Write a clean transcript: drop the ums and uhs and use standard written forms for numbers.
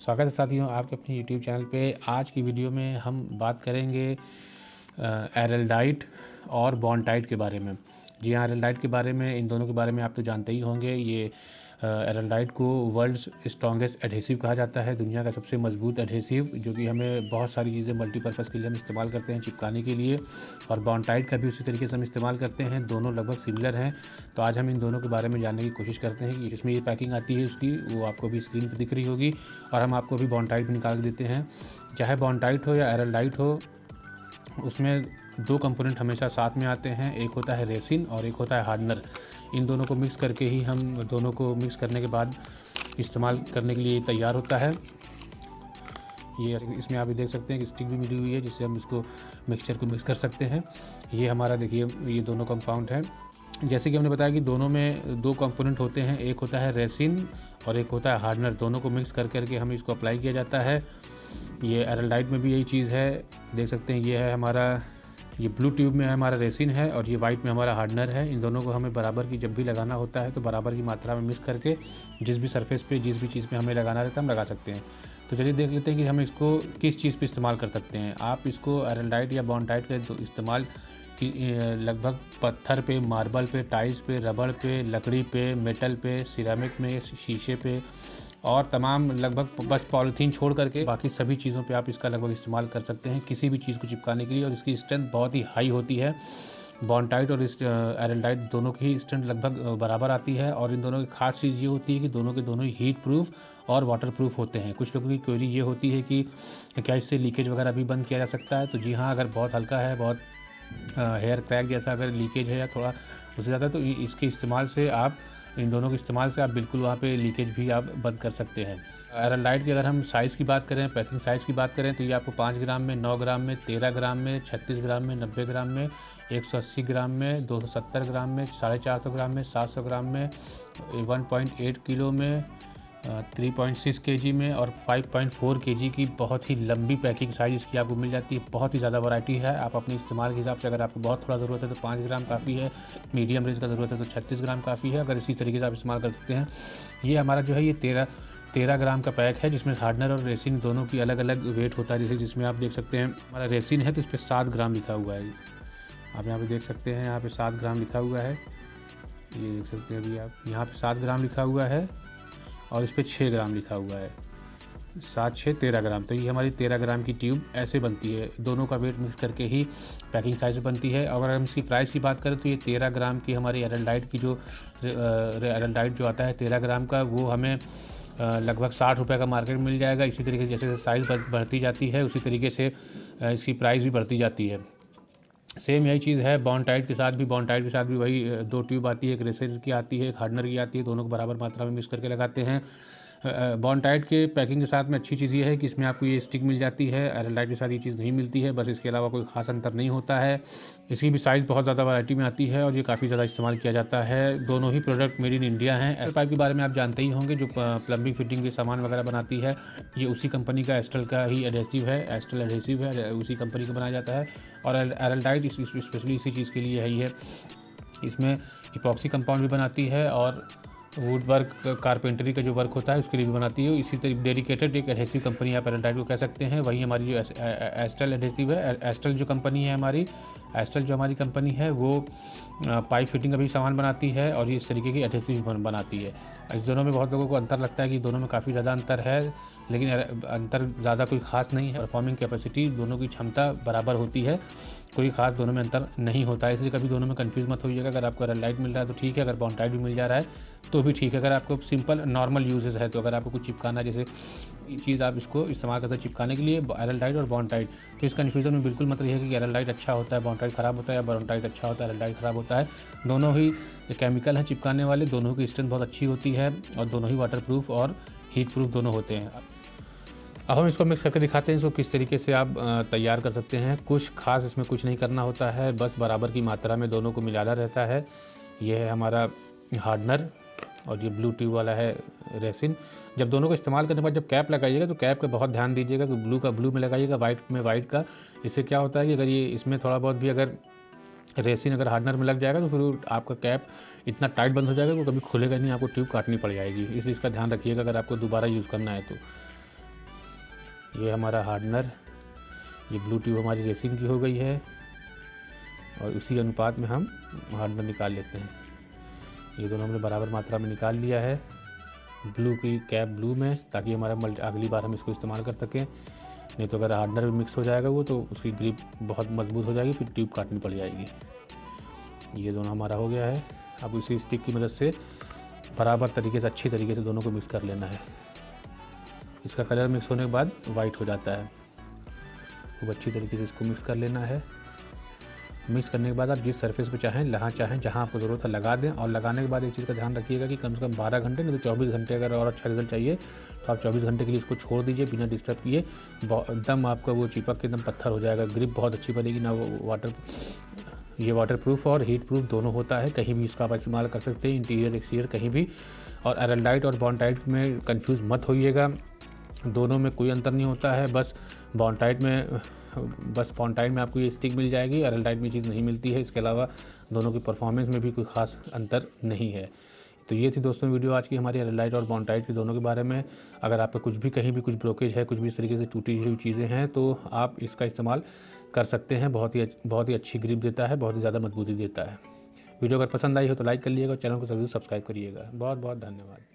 स्वागत है साथियों आपके अपने YouTube चैनल पे। आज की वीडियो में हम बात करेंगे एरलडाइट और बॉन्डाइट के बारे में। जी हाँ, एरलडाइट के बारे में, इन दोनों के बारे में आप तो जानते ही होंगे। ये एरलडाइट को वर्ल्ड्स स्ट्रॉन्गेस्ट एडहेसिव कहा जाता है, दुनिया का सबसे मजबूत एडहेसिव, जो कि हमें बहुत सारी चीज़ें मल्टीपर्पज़ के लिए हम इस्तेमाल करते हैं चिपकाने के लिए। और बॉन्डाइट का भी उसी तरीके से हम इस्तेमाल करते हैं, दोनों लगभग सिमिलर हैं। तो आज हम इन दोनों के बारे में जानने की कोशिश करते हैं कि जिसमें ये पैकिंग आती है उसकी, वो आपको भी स्क्रीन पर दिख रही होगी। और हम आपको भी बॉन्डाइट भी निकाल के देते हैं। चाहे बॉन्डाइट हो या एरलडाइट हो, उसमें दो कंपोनेंट हमेशा साथ में आते हैं, एक होता है रेसिन और एक होता है हार्डनर। इन दोनों को मिक्स करके ही हम दोनों को मिक्स करने के बाद इस्तेमाल करने के लिए तैयार होता है। ये इसमें आप देख सकते हैं कि स्टिक भी मिली हुई है, जिससे हम इसको मिक्सचर को मिक्स कर सकते हैं। ये हमारा देखिए, ये दोनों कंपाउंड है। जैसे कि हमने बताया कि दोनों में दो कंपोनेंट होते हैं, एक होता है रेसिन और एक होता है हार्डनर। दोनों को मिक्स कर करके हमें इसको अप्लाई किया जाता है। ये एरलडाइट में भी यही चीज़ है, देख सकते हैं। ये है हमारा, ये ब्लू ट्यूब में हमारा रेसिन है और ये वाइट में हमारा हार्डनर है। इन दोनों को हमें बराबर की जब भी लगाना होता है तो बराबर की मात्रा में मिक्स करके जिस भी सरफेस पे, जिस भी चीज़ पे हमें लगाना रहता है हम लगा सकते हैं। तो चलिए देख लेते हैं कि हम इसको किस चीज़ पे इस्तेमाल कर सकते हैं। आप इसको एरलडाइट या बॉन्डाइट का इस्तेमाल लगभग पत्थर पे, मार्बल पे, टाइल्स पे, रबड़ पे, लकड़ी पे, मेटल पे, सिरेमिक में, शीशे पे और तमाम लगभग बस पॉलीथीन छोड़ करके बाकी सभी चीज़ों पे आप इसका लगभग इस्तेमाल कर सकते हैं किसी भी चीज़ को चिपकाने के लिए। और इसकी स्ट्रेंथ बहुत ही हाई होती है। बॉन्डाइट और एरलडाइट दोनों की स्ट्रेंथ लगभग बराबर आती है। और इन दोनों की खास चीज़ ये होती है कि दोनों के दोनों ही हीट प्रूफ और वाटर प्रूफ होते हैं। कुछ लोगों की क्वेरी ये होती है कि क्या इससे लीकेज वगैरह भी बंद किया जा सकता है। तो जी हाँ, अगर बहुत हल्का है, बहुत हेयर क्रैक जैसा अगर लीकेज है या थोड़ा उससे ज़्यादा, तो इसके इस्तेमाल से आप, इन दोनों के इस्तेमाल से आप बिल्कुल वहाँ पे लीकेज भी आप बंद कर सकते हैं। एरलडाइट की अगर हम साइज़ की बात करें, पैकिंग साइज़ की बात करें, तो ये आपको 5 ग्राम में, 9 ग्राम में, 13 ग्राम में, 36 ग्राम में, 90 ग्राम में, 180 ग्राम में, 270 ग्राम में, 450 ग्राम में, 700 ग्राम में, 1.8 किलो में, 3.6 केजी में और 5.4 केजी की बहुत ही लंबी पैकिंग साइज़ इसकी आपको मिल जाती है। बहुत ही ज़्यादा वैरायटी है। आप अपने इस्तेमाल के हिसाब से, अगर आपको बहुत थोड़ा ज़रूरत है तो 5 ग्राम काफ़ी है, मीडियम रेंज का ज़रूरत है तो 36 ग्राम काफ़ी है। अगर इसी तरीके से आप इस्तेमाल कर सकते हैं। ये हमारा जो है, ये 13 ग्राम का पैक है, जिसमें हार्डनर और रेसिन दोनों की अलग अलग वेट होता है। जैसे जिसमें आप देख सकते हैं हमारा रेसिन है तो इस पर 7 ग्राम लिखा हुआ है। आप यहाँ पे देख सकते हैं, यहाँ पे 7 ग्राम लिखा हुआ है। ये देख सकते हैं अभी आप, यहाँ पे 7 ग्राम लिखा हुआ है और इस पर 6 ग्राम लिखा हुआ है। 7, 6, 13 ग्राम। तो ये हमारी 13 ग्राम की ट्यूब ऐसे बनती है। दोनों का वेट मिक्स करके ही पैकिंग साइज बनती है। अगर हम इसकी प्राइस की बात करें तो ये 13 ग्राम की हमारी एरलडाइट की जो एरलडाइट जो आता है 13 ग्राम का, वो हमें लगभग 60 रुपये का मार्केट में मिल जाएगा। इसी तरीके से जैसे जैसे साइज़ बढ़ती जाती है उसी तरीके से इसकी प्राइस भी बढ़ती जाती है। सेम यही चीज़ है बॉन्डाइट के साथ भी। बॉन्डाइट के साथ भी वही 2 ट्यूब आती है, एक रेसिन की आती है, एक हार्डनर की आती है। दोनों को बराबर मात्रा में मिक्स करके लगाते हैं। बॉन्डाइट के पैकिंग के साथ में अच्छी चीज़ ये है कि इसमें आपको ये स्टिक मिल जाती है। एरलडाइट के साथ ये चीज़ नहीं मिलती है, बस इसके अलावा कोई ख़ास अंतर नहीं होता है। इसकी भी साइज़ बहुत ज़्यादा वैरायटी में आती है और ये काफ़ी ज़्यादा इस्तेमाल किया जाता है। दोनों ही प्रोडक्ट मेड इन इंडिया हैं। एस्ट्रल पाइप के बारे में आप जानते ही होंगे, जो प्लम्बिंग फिटिंग के सामान वगैरह बनाती है। ये उसी कंपनी का एस्ट्रल का ही एडहेसिव है, एस्ट्रल एडहेसिव है, उसी कंपनी का बनाया जाता है। और एरलडाइट स्पेशली इसी चीज़ के लिए है ही है। इसमें इपॉक्सी कंपाउंड भी बनाती है और वुड वर्क, कारपेंटरी का जो वर्क होता है उसके लिए भी बनाती है। इसी तरह डेडिकेटेड एक एडहेसिव कंपनी आप एरलडाइट को कह सकते हैं। वही हमारी जो एस्ट्रल एडहेसिव है, एस्ट्रल जो कंपनी है हमारी, एस्ट्रल जो हमारी कंपनी है वो पाइप फिटिंग का भी सामान बनाती है और ये इस तरीके की एडहेसिव बनाती है। इस दोनों में बहुत लोगों को अंतर लगता है कि दोनों में काफ़ी ज़्यादा अंतर है, लेकिन अंतर ज़्यादा कोई ख़ास नहीं है। परफॉर्मिंग कैपेसिटी, दोनों की क्षमता बराबर होती है, कोई ख़ास दोनों में अंतर नहीं होता है। इसलिए कभी दोनों में कंफ्यूज मत होइएगा। अगर आपको एरलडाइट मिल रहा है तो ठीक है, अगर बॉन्डाइट भी मिल जा रहा है तो भी ठीक है। अगर आपको सिंपल नॉर्मल यूजेस है, तो अगर आपको कुछ चिपकाना, जैसे चीज़ आप इसको इस्तेमाल करते हैं चिपकाने के लिए, एरलडाइट और बॉन्डाइट, तो इस कन्फ्यूज़न में बिल्कुल मत रहिए कि एरलडाइट अच्छा होता है, बॉन्डाइट ख़राब होता है, या बॉन्डाइट अच्छा होता है, एरलडाइट ख़राब होता है। दोनों ही केमिकल हैं चिपकाने वाले, दोनों की स्ट्रेंथ बहुत अच्छी होती है और दोनों ही वाटर प्रूफ और हीट प्रूफ दोनों होते हैं। अब हम इसको मिक्स करके दिखाते हैं, इसको किस तरीके से आप तैयार कर सकते हैं। कुछ खास इसमें कुछ नहीं करना होता है, बस बराबर की मात्रा में दोनों को मिलाना रहता है। ये है हमारा हार्डनर और ये ब्लू ट्यूब वाला है रेसिन। जब दोनों को इस्तेमाल करने के बाद जब कैप लगाइएगा तो कैप का बहुत ध्यान दीजिएगा कि ब्लू का ब्लू में लगाइएगा, वाइट में वाइट का। इससे क्या होता है कि अगर ये इसमें थोड़ा बहुत भी अगर रेसिन अगर हार्डनर में लग जाएगा तो फिर आपका कैप इतना टाइट बंद हो जाएगा कि वो कभी खुलेगा नहीं, आपको ट्यूब काटनी पड़ जाएगी। इसलिए इसका ध्यान रखिएगा अगर आपको दोबारा यूज़ करना है तो। ये हमारा हार्डनर, ये ब्लू ट्यूब हमारी रेसिन की हो गई है और उसी अनुपात में हम हार्डनर निकाल लेते हैं। ये दोनों हमने बराबर मात्रा में निकाल लिया है, ब्लू की कैप ब्लू में, ताकि हमारा अगली बार हम इसको इस्तेमाल कर सकें। नहीं तो अगर हार्डनर में मिक्स हो जाएगा वो तो उसकी ग्रिप बहुत मजबूत हो जाएगी, फिर ट्यूब काटनी पड़ जाएगी। ये दोनों हमारा हो गया है। अब इसी स्टिक की मदद से बराबर तरीके से अच्छी तरीके से दोनों को मिक्स कर लेना है। इसका कलर मिक्स होने के बाद वाइट हो जाता है। खूब अच्छी तरीके से इसको मिक्स कर लेना है। मिक्स करने के बाद आप जिस सरफेस पे चाहें जहाँ आपको ज़रूरत है लगा दें। और लगाने के बाद एक चीज़ का ध्यान रखिएगा कि कम से कम 12 घंटे नहीं तो 24 घंटे अगर और अच्छा रिजल्ट चाहिए तो आप 24 घंटे के लिए इसको छोड़ दीजिए बिना डिस्टर्ब किए। एकदम आपका वो चिपक के एकदम पत्थर हो जाएगा, ग्रिप बहुत अच्छी बनेगी ना। वो ये वाटर प्रूफ और हीट प्रूफ दोनों होता है, कहीं भी इसका आप इस्तेमाल कर सकते हैं, इंटीरियर एक्सटीरियर कहीं भी। और एरलडाइट और बॉन्डाइट में कंफ्यूज मत होइएगा, दोनों में कोई अंतर नहीं होता है। बस बॉन्डाइट में आपको ये स्टिक मिल जाएगी, एरलडाइट में चीज़ नहीं मिलती है। इसके अलावा दोनों की परफॉर्मेंस में भी कोई ख़ास अंतर नहीं है। तो ये थी दोस्तों वीडियो आज की हमारी एरलडाइट और बॉन्डाइट के दोनों के बारे में। अगर आपका कुछ भी कहीं भी कुछ ब्लॉकेज है, कुछ भी इस तरीके से टूटी हुई चीज़ें हैं तो आप इसका इस्तेमाल कर सकते हैं। बहुत ही अच्छी ग्रिप देता है, बहुत ही ज़्यादा मजबूती देता है। वीडियो अगर पसंद आई हो तो लाइक कर लीजिएगा और चैनल को ज़रूर सब्सक्राइब करिएगा। बहुत बहुत धन्यवाद।